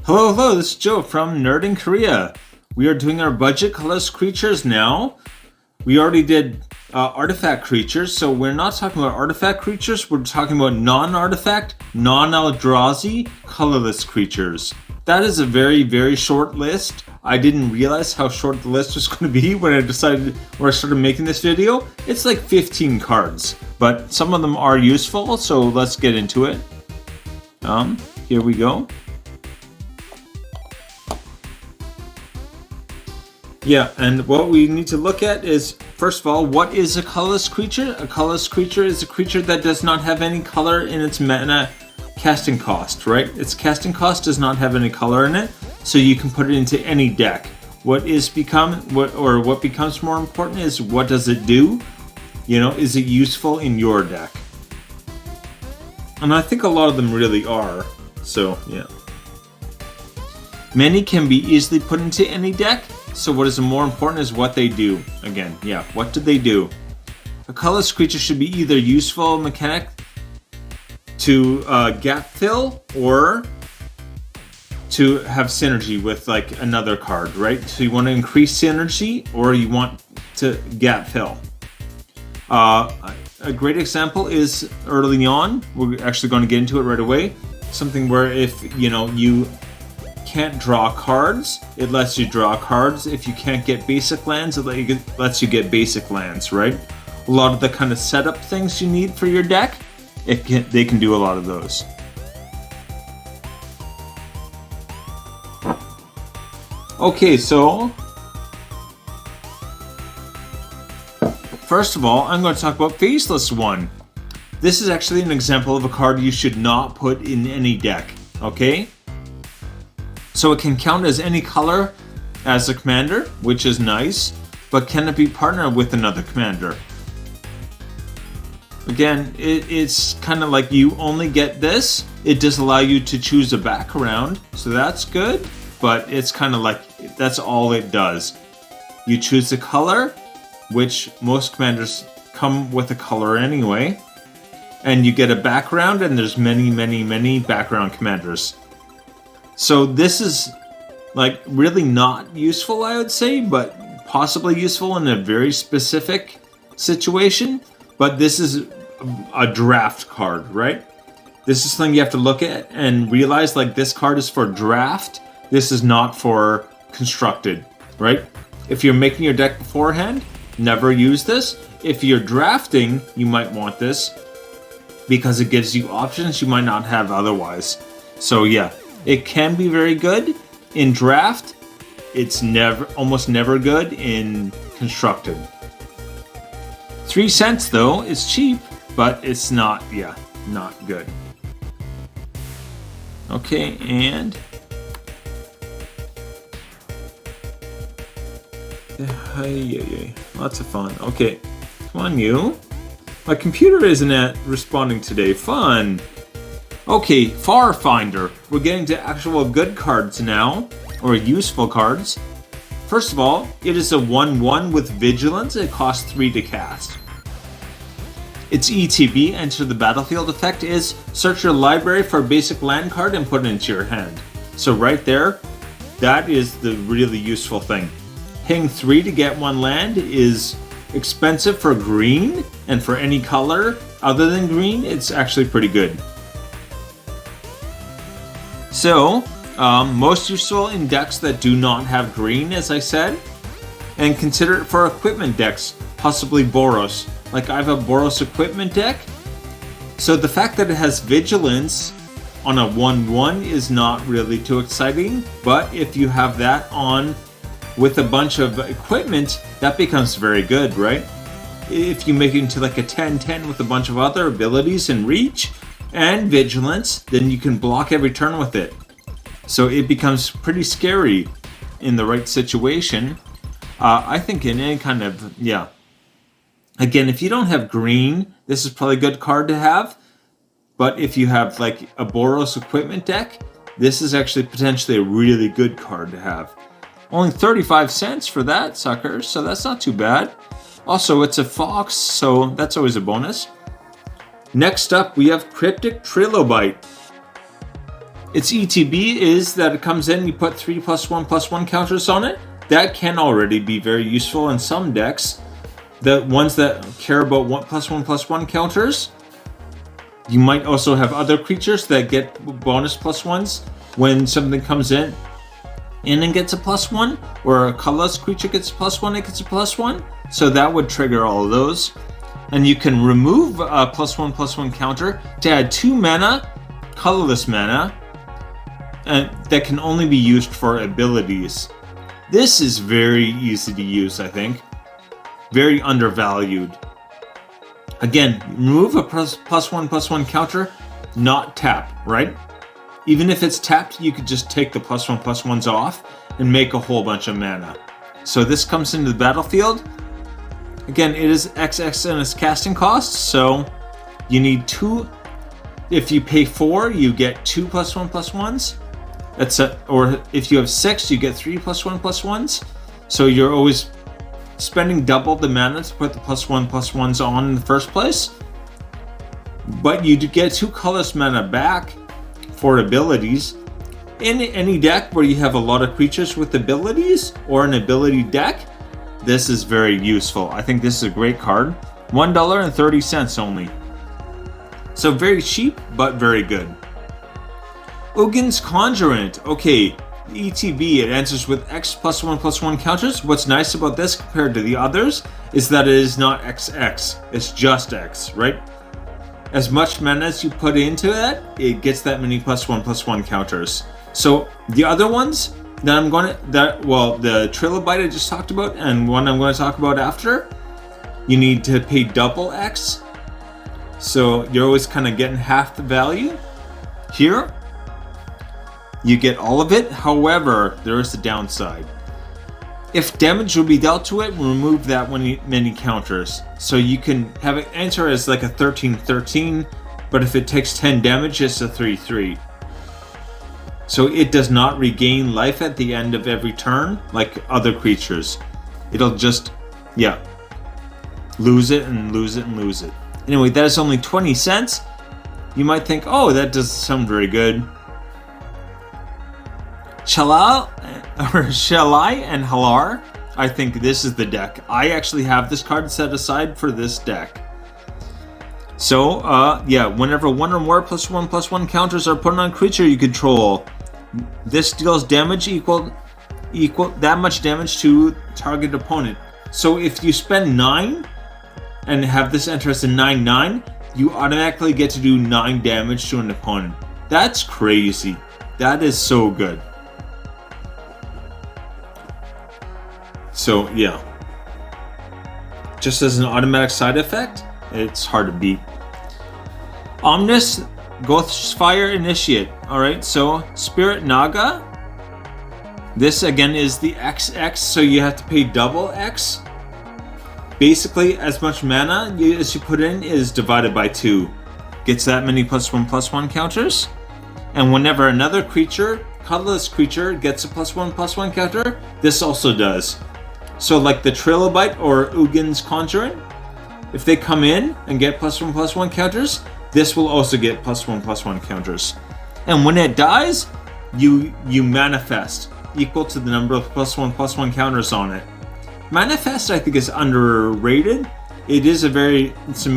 Hello, hello, this is Joe from Nerd in Korea. We are doing our budget colorless creatures now. We already did artifact creatures, so we're not talking about artifact creatures, we're talking about non-artifact, non-eldrazi, colorless creatures. That is a very, very short list. I didn't realize how short the list was going to be when I started making this video. It's like 15 cards, but some of them are useful, so let's get into it. Here we go. Yeah, and what we need to look at is, first of all, what is a colorless creature? A colorless creature is a creature that does not have any color in its mana casting cost, right? Its casting cost does not have any color in it, so you can put it into any deck. What becomes more important is, what does it do? You know, is it useful in your deck? And I think a lot of them really are, so yeah. Many can be easily put into any deck. So what is more important is what they do. Again, yeah, what do they do? A colorless creature should be either useful mechanic to gap fill or to have synergy with like another card, right? So you want to increase synergy or you want to gap fill. A great example is early on, we're actually going to get into it right away, something where if you can't draw cards, it lets you draw cards. If you can't get basic lands, it lets you get basic lands, right? A lot of the kind of setup things you need for your deck, they can do a lot of those. Okay, so first of all, I'm going to talk about Faceless One. This is actually an example of a card you should not put in any deck, okay? So it can count as any color as a commander, which is nice, but can it be partnered with another commander? Again, it's kind of like you only get this. It does allow you to choose a background, so that's good, but it's kind of like that's all it does. You choose the color, which most commanders come with a color anyway, and you get a background, and there's many, many, many background commanders. So this is like really not useful, I would say, but possibly useful in a very specific situation. But this is a draft card, right? This is something you have to look at and realize, like, this card is for draft. This is not for constructed, right? If you're making your deck beforehand, never use this. If you're drafting, you might want this because it gives you options you might not have otherwise. So yeah. It can be very good in draft. It's almost never good in constructed. 3 cents though is cheap, but it's not good. Okay, and lots of fun. Okay, come on, you. My computer isn't responding today. Fun. Okay, Far Finder. We're getting to actual good cards now, or useful cards. First of all, it is a 1/1 with Vigilance. It costs 3 to cast. Its ETB, enter the battlefield effect, is search your library for a basic land card and put it into your hand. So right there, that is the really useful thing. Paying 3 to get 1 land is expensive for green, and for any color other than green, it's actually pretty good. So, most useful in decks that do not have green, as I said, and consider it for equipment decks, possibly Boros. Like I have a Boros equipment deck, so the fact that it has Vigilance on a 1/1 is not really too exciting, but if you have that on with a bunch of equipment, that becomes very good, right? If you make it into like a 10/10 with a bunch of other abilities and reach, and Vigilance, then you can block every turn with it. So it becomes pretty scary in the right situation. I think in any kind of, yeah. Again, if you don't have green, this is probably a good card to have. But if you have like a Boros equipment deck, this is actually potentially a really good card to have. Only 35 cents for that, suckers, so that's not too bad. Also, it's a fox, so that's always a bonus. Next up, we have Cryptic Trilobite. Its ETB is that it comes in, you put 3+1/+1 counters on it. That can already be very useful in some decks. The ones that care about 1+1/+1 counters. You might also have other creatures that get bonus +1s when something comes in and gets a +1, or a colorless creature gets a +1, it gets a +1. So that would trigger all of those. And you can remove a +1/+1 counter to add 2 mana, colorless mana, that can only be used for abilities. This is very easy to use, I think. Very undervalued. Again, remove a +1/+1 counter, not tap, right? Even if it's tapped, you could just take the +1/+1s off and make a whole bunch of mana. So this comes into the battlefield. Again, it is XX in its casting cost, so you need 2. If you pay 4, you get 2 +1/+1s. Or if you have 6, you get 3 +1/+1s. So you're always spending double the mana to put the +1/+1s on in the first place. But you do get 2 colorless mana back for abilities. In any deck where you have a lot of creatures with abilities, or an ability deck, this is very useful. I think this is a great card. $1.30 only. So very cheap, but very good. Uggin's Conjurant. Okay, ETB, it answers with X +1/+1 counters. What's nice about this compared to the others is that it is not XX. It's just X, right? As much mana as you put into it gets that many +1/+1 counters. So the other ones that the Trilobite I just talked about, and one I'm going to talk about after, you need to pay double X. So you're always kind of getting half the value. Here, you get all of it. However, there is a downside. If damage will be dealt to it, remove that many counters. So you can have it enter as like a 13/13, but if it takes 10 damage, it's a 3/3. So it does not regain life at the end of every turn like other creatures. It'll just, lose it and lose it and lose it. Anyway, that is only 20 cents. You might think, oh, that doesn't sound very good. Shalai and Halar, I think this is the deck. I actually have this card set aside for this deck. So, whenever 1 or more +1/+1 counters are put on a creature you control, this deals damage equal that much damage to target opponent. So if you spend 9 and have this enter as a 9/9, you automatically get to do 9 damage to an opponent. That's crazy. That is so good. So yeah, just as an automatic side effect, it's hard to beat. Omnis Ghostfire Initiate. Alright, so Spirit Naga. This again is the XX, so you have to pay double X. Basically, as much mana as you put in is divided by 2. Gets that many +1/+1 counters. And whenever another creature, colorless creature, gets a +1/+1 counter, this also does. So like the Trilobite or Uggin's Conjurant, if they come in and get +1/+1 counters, this will also get +1/+1 counters. And when it dies, you manifest equal to the number of +1/+1 counters on it. Manifest, I think, is underrated. It's a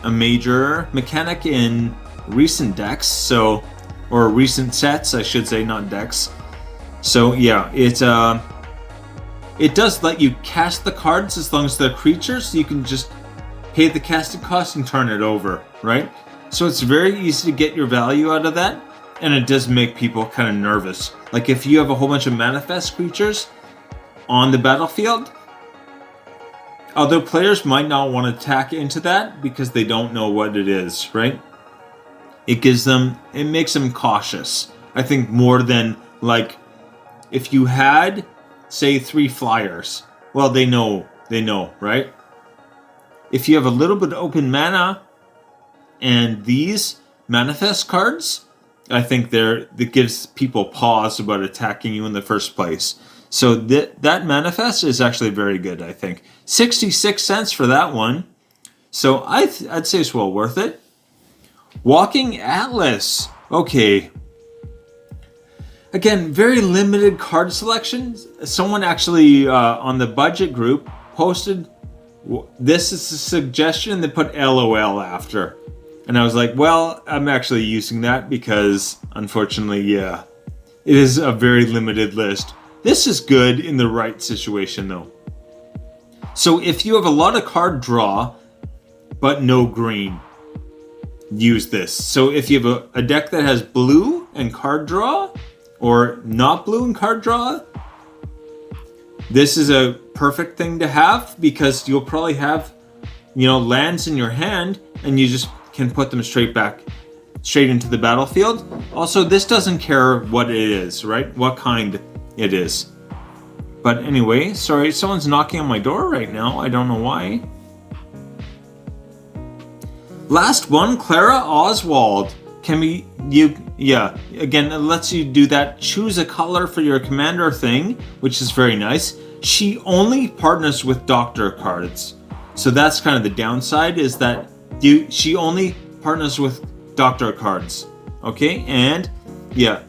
major mechanic in recent decks, or recent sets, I should say, not decks. So yeah, it does let you cast the cards as long as they're creatures, so you can just pay the casting cost and turn it over, right? So it's very easy to get your value out of that, and it does make people kind of nervous. Like if you have a whole bunch of manifest creatures on the battlefield, other players might not want to tack into that because they don't know what it is, right? It makes them cautious. I think more than like if you had, say, 3 flyers, well, they know, right? If you have a little bit of open mana and these manifest cards, I think that gives people pause about attacking you in the first place. So that manifest is actually very good, I think. 66 cents for that one. So I'd say it's well worth it. Walking Atlas. Okay. Again, very limited card selection. Someone actually on the budget group posted, this is a suggestion, they put LOL after. And I was like, well, I'm actually using that because, unfortunately, yeah, it is a very limited list. This is good in the right situation, though. So if you have a lot of card draw, but no green, use this. So if you have a deck that has blue and card draw, or not blue and card draw, this is a perfect thing to have because you'll probably have, lands in your hand and you just can put them straight into the battlefield. Also, this doesn't care what it is, right? What kind it is. But anyway, sorry, someone's knocking on my door right now. I don't know why. Last one, Clara Oswald. Again, it lets you do that. Choose a color for your commander thing, which is very nice. She only partners with doctor cards. So that's kind of the downside, is that she only partners with doctor cards. Okay, and yeah.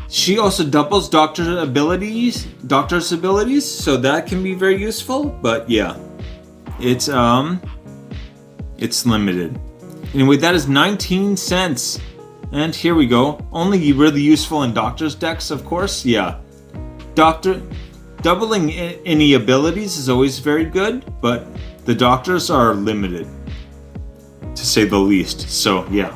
She also doubles doctor's abilities, so that can be very useful, but yeah. It's limited. Anyway, that is 19 cents. And here we go. Only really useful in doctor's decks, of course. Yeah. Doubling any abilities is always very good, but the doctors are limited, to say the least. So, yeah.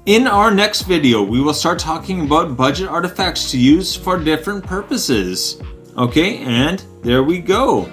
In our next video, we will start talking about budget artifacts to use for different purposes. Okay, and there we go.